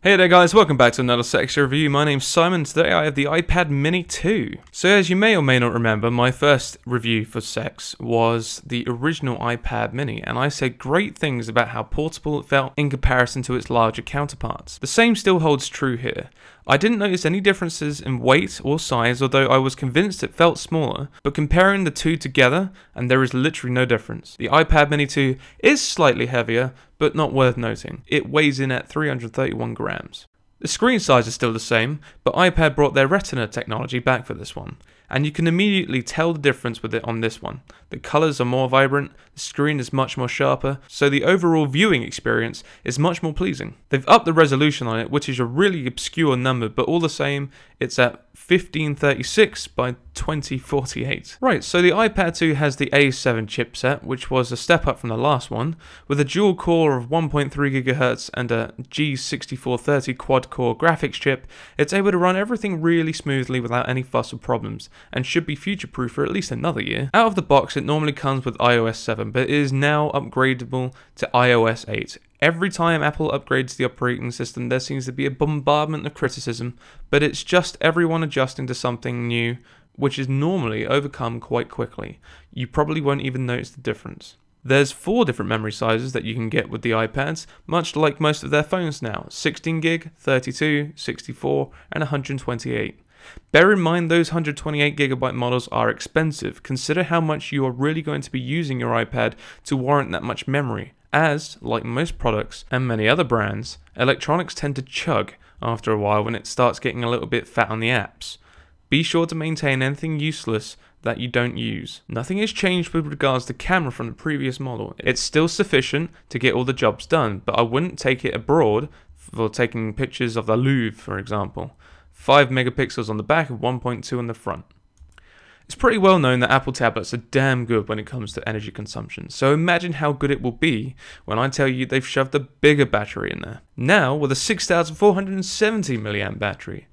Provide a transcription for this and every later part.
Hey there guys, welcome back to another Sex review. My name's Simon. Today I have the iPad Mini 2. So as you may or may not remember, my first review for Sex was the original iPad Mini, and I said great things about how portable it felt in comparison to its larger counterparts. The same still holds true here. I didn't notice any differences in weight or size, although I was convinced it felt smaller, but comparing the two together, and there is literally no difference. The iPad Mini 2 is slightly heavier, but not worth noting. It weighs in at 331 grams. The screen size is still the same, but iPad brought their Retina technology back for this one, and you can immediately tell the difference with it on this one. The colours are more vibrant, the screen is much more sharper, so the overall viewing experience is much more pleasing. They've upped the resolution on it, which is a really obscure number, but all the same, it's at 1536 by 2048. Right, so the iPad 2 has the A7 chipset, which was a step up from the last one, with a dual core of 1.3 GHz and a G6430 quad-core graphics chip. It's able to run everything really smoothly without any fuss or problems, and should be future-proof for at least another year. Out of the box, it normally comes with iOS 7, but it is now upgradable to iOS 8. Every time Apple upgrades the operating system, there seems to be a bombardment of criticism, but it's just everyone adjusting to something new, which is normally overcome quite quickly. You probably won't even notice the difference. There's 4 different memory sizes that you can get with the iPads, much like most of their phones now: 16 gig, 32, 64, and 128. Bear in mind those 128GB models are expensive. Consider how much you are really going to be using your iPad to warrant that much memory, as, like most products and many other brands, electronics tend to chug after a while when it starts getting a little bit fat on the apps. Be sure to maintain anything useless that you don't use. Nothing has changed with regards to camera from the previous model. It's still sufficient to get all the jobs done, but I wouldn't take it abroad for taking pictures of the Louvre, for example. 5 megapixels on the back and 1.2 on the front. It's pretty well known that Apple tablets are damn good when it comes to energy consumption, so imagine how good it will be when I tell you they've shoved a bigger battery in there. Now with a 6470 mAh battery.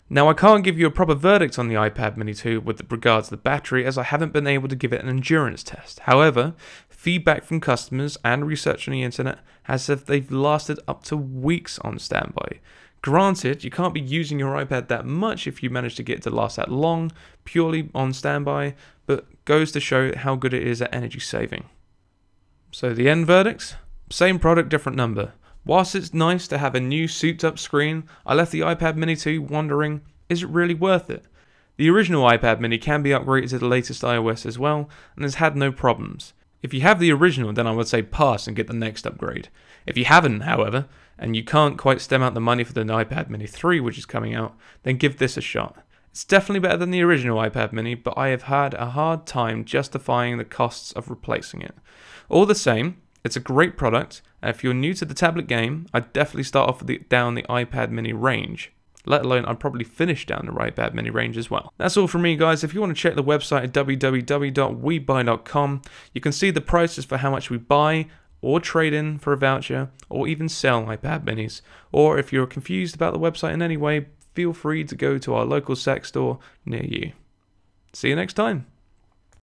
Now I can't give you a proper verdict on the iPad Mini 2 with regards to the battery, as I haven't been able to give it an endurance test. However, feedback from customers and research on the internet has said they've lasted up to weeks on standby. Granted, you can't be using your iPad that much if you manage to get it to last that long, purely on standby, but goes to show how good it is at energy saving. So the end verdict? Same product, different number. Whilst it's nice to have a new souped up screen, I left the iPad Mini 2 wondering, is it really worth it? The original iPad Mini can be upgraded to the latest iOS as well, and has had no problems. If you have the original, then I would say pass and get the next upgrade. If you haven't, however, and you can't quite stem out the money for the iPad Mini 3 which is coming out, then give this a shot. It's definitely better than the original iPad Mini, but I have had a hard time justifying the costs of replacing it. All the same, it's a great product, and if you're new to the tablet game, I'd definitely start off down the iPad Mini range. Let alone I'd probably finish down the iPad Mini range as well. That's all from me, guys. If you want to check the website at www.webuy.com, you can see the prices for how much we buy or trade in for a voucher, or even sell iPad Minis. Or if you're confused about the website in any way, feel free to go to our local sex store near you. See you next time.